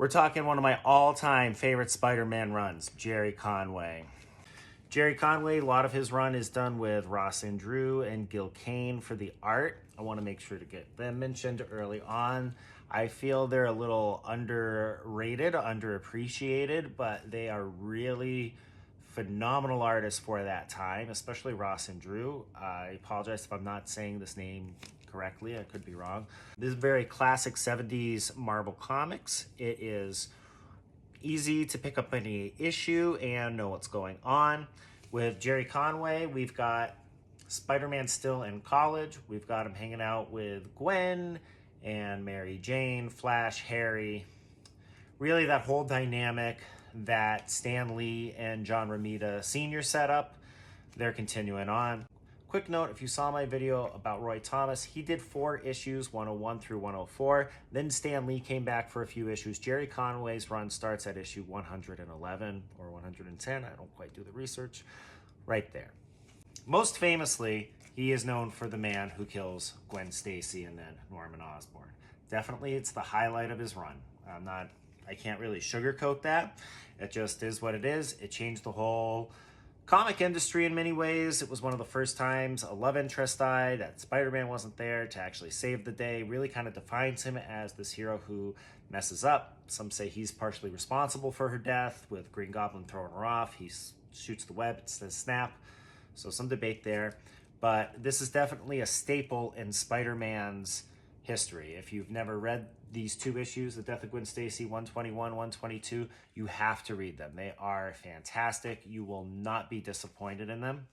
We're talking one of my all-time favorite Spider-Man runs, Gerry Conway. Gerry Conway, a lot of his run is done with Ross Andru and Gil Kane for the art. I want to make sure to get them mentioned early on. I feel they're a little underrated, underappreciated, but they are really phenomenal artists for that time, especially Ross Andru. I apologize if I'm not saying this name correctly. I could be wrong. This is very classic 70s Marvel Comics. It is easy to pick up any issue and know what's going on. With Gerry Conway, we've got Spider-Man still in college. We've got him hanging out with Gwen and Mary Jane, Flash, Harry. Really that whole dynamic that Stan Lee and John Romita Sr. set up, they're continuing on. Quick note, if you saw my video about Roy Thomas, he did 4 issues, 101 through 104. Then Stan Lee came back for a few issues. Gerry Conway's run starts at issue 111 or 110. I don't quite do the research. Right there. Most famously, he is known for the man who kills Gwen Stacy and then Norman Osborn. Definitely, it's the highlight of his run. I can't really sugarcoat that. It just is what it is. It changed the whole comic industry in many ways. It was one of the first times a love interest died, that Spider-Man wasn't there to actually save the day. Really kind of defines him as this hero who messes up. Some say he's partially responsible for her death, with Green Goblin throwing her off. He shoots the web, it says snap. So some debate there. But this is definitely a staple in Spider-Man's history. If you've never read these 2 issues, The Death of Gwen Stacy 121, 122, you have to read them. They are fantastic. You will not be disappointed in them.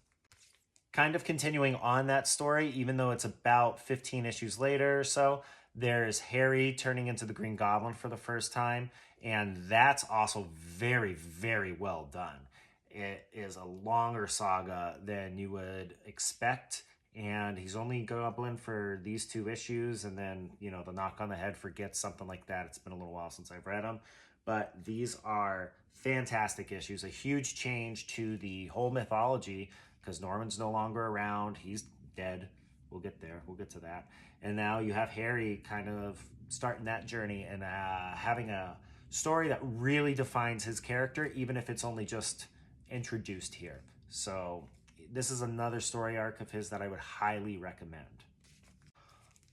Kind of continuing on that story, even though it's about 15 issues later or so, there's Harry turning into the Green Goblin for the first time, and that's also very, very well done. It is a longer saga than you would expect, and he's only Goblin for these 2 issues, and then, you know, the knock on the head forgets something like that. It's been a little while since I've read them, but these are fantastic issues. A huge change to the whole mythology, because Norman's no longer around. He's dead. We'll get there. We'll get to that. And now you have Harry kind of starting that journey and having a story that really defines his character, even if it's only just introduced here. So this is another story arc of his that I would highly recommend.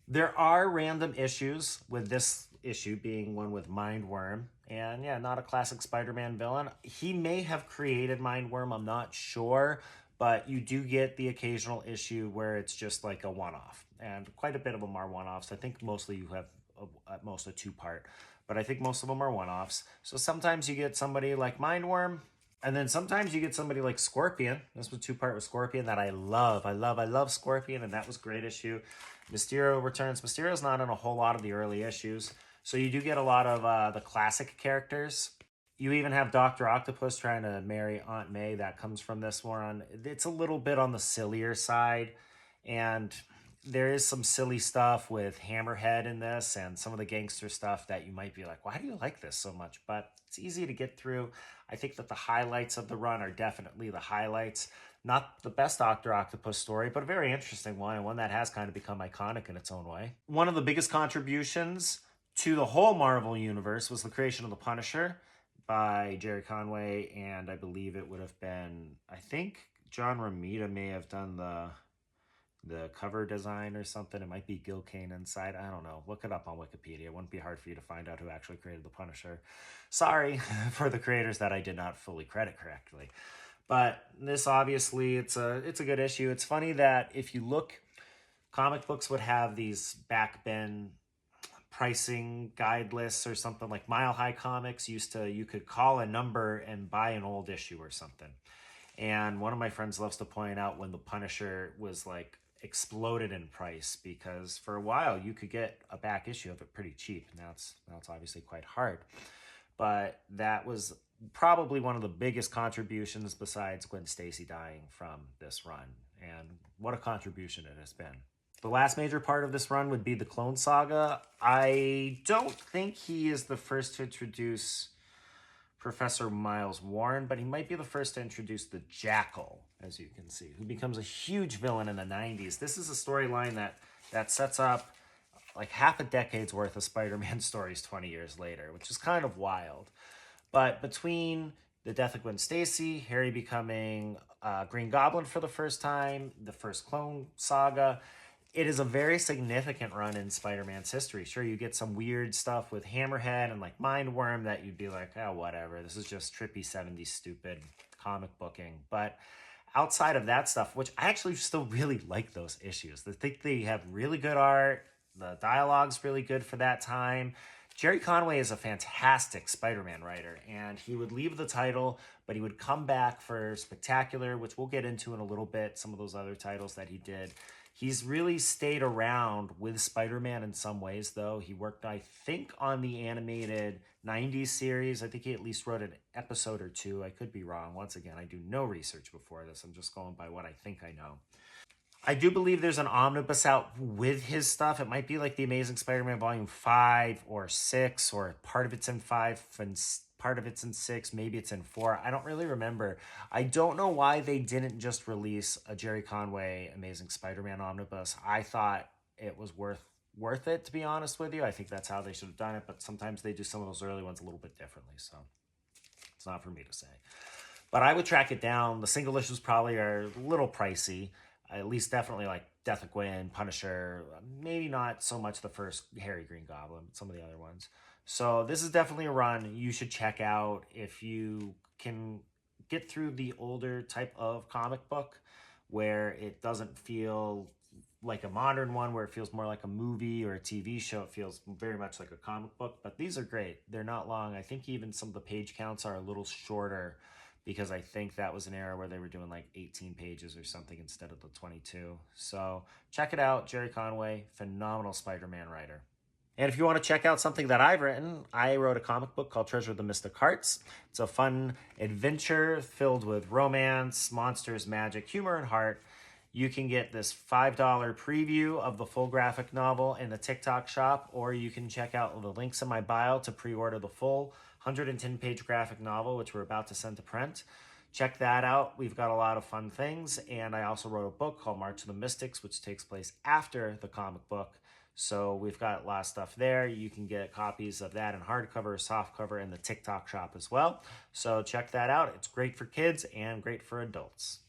There are random issues, with this issue being one with Mindworm, and yeah, not a classic Spider-Man villain. He may have created Mindworm, I'm not sure, but you do get the occasional issue where it's just like a one-off, and quite a bit of them are one-offs. I think mostly you have at most a 2-part, but I think most of them are one-offs. So sometimes you get somebody like Mindworm, and then sometimes you get somebody like Scorpion. This was 2-part with Scorpion that I love. I love Scorpion, and that was a great issue. Mysterio returns. Mysterio's not in a whole lot of the early issues, so you do get a lot of the classic characters. You even have Dr. Octopus trying to marry Aunt May. That comes from this one. It's a little bit on the sillier side, and there is some silly stuff with Hammerhead in this and some of the gangster stuff that you might be like, why do you like this so much? But it's easy to get through. I think that the highlights of the run are definitely the highlights. Not the best Dr. Octopus story, but a very interesting one, and one that has kind of become iconic in its own way. One of the biggest contributions to the whole Marvel universe was the creation of the Punisher by Gerry Conway, and I believe it would have been, I think John Romita may have done the cover design or something. It might be Gil Kane inside. I don't know. Look it up on Wikipedia. It wouldn't be hard for you to find out who actually created the Punisher. Sorry for the creators that I did not fully credit correctly. But this obviously, it's a good issue. It's funny that if you look, comic books would have these back bin pricing guide lists or something. Like Mile High Comics you could call a number and buy an old issue or something. And one of my friends loves to point out when the Punisher was like exploded in price, because for a while you could get a back issue of it pretty cheap. Now it's obviously quite hard, but that was probably one of the biggest contributions besides Gwen Stacy dying from this run, and what a contribution it has been. The last major part of this run would be the Clone Saga. I don't think he is the first to introduce Professor Miles Warren, but he might be the first to introduce the Jackal, as you can see, who becomes a huge villain in the 90s. This is a storyline that sets up like half a decade's worth of Spider-Man stories 20 years later, which is kind of wild. But between the death of Gwen Stacy, Harry becoming Green Goblin for the first time, the first Clone Saga, it is a very significant run in Spider-Man's history. Sure, you get some weird stuff with Hammerhead and like Mindworm that you'd be like, oh, whatever. This is just trippy 70s stupid comic booking. But outside of that stuff, which I actually still really like those issues. I think they have really good art. The dialogue's really good for that time. Gerry Conway is a fantastic Spider-Man writer, and he would leave the title, but he would come back for Spectacular, which we'll get into in a little bit, some of those other titles that he did. He's really stayed around with Spider-Man in some ways, though. He worked, I think, on the animated 90s series. I think he at least wrote an episode or two. I could be wrong. Once again, I do no research before this. I'm just going by what I think I know. I do believe there's an omnibus out with his stuff. It might be like the Amazing Spider-Man Volume 5 or 6, or part of it's in 5 and part of it's in 6. Maybe it's in 4. I don't really remember. I don't know why they didn't just release a Gerry Conway Amazing Spider-Man omnibus. I thought it was worth it, to be honest with you. I think that's how they should have done it, but sometimes they do some of those early ones a little bit differently, so it's not for me to say. But I would track it down. The single issues probably are a little pricey. At least definitely like Death of Gwen, Punisher, maybe not so much the first Harry Green Goblin, but some of the other ones. So this is definitely a run you should check out if you can get through the older type of comic book where it doesn't feel like a modern one, where it feels more like a movie or a TV show. It feels very much like a comic book, but these are great. They're not long. I think even some of the page counts are a little shorter, because I think that was an era where they were doing like 18 pages or something instead of the 22. So check it out, Gerry Conway, phenomenal Spider-Man writer. And if you want to check out something that I've written, I wrote a comic book called Treasure of the Mystic Hearts. It's a fun adventure filled with romance, monsters, magic, humor, and heart. You can get this $5 preview of the full graphic novel in the TikTok shop, or you can check out the links in my bio to pre-order the full 110-page graphic novel, which we're about to send to print. Check that out. We've got a lot of fun things, and I also wrote a book called March of the Mystics, which takes place after the comic book. So we've got a lot of stuff there. You can get copies of that in hardcover, softcover, in the TikTok shop as well. So check that out. It's great for kids and great for adults.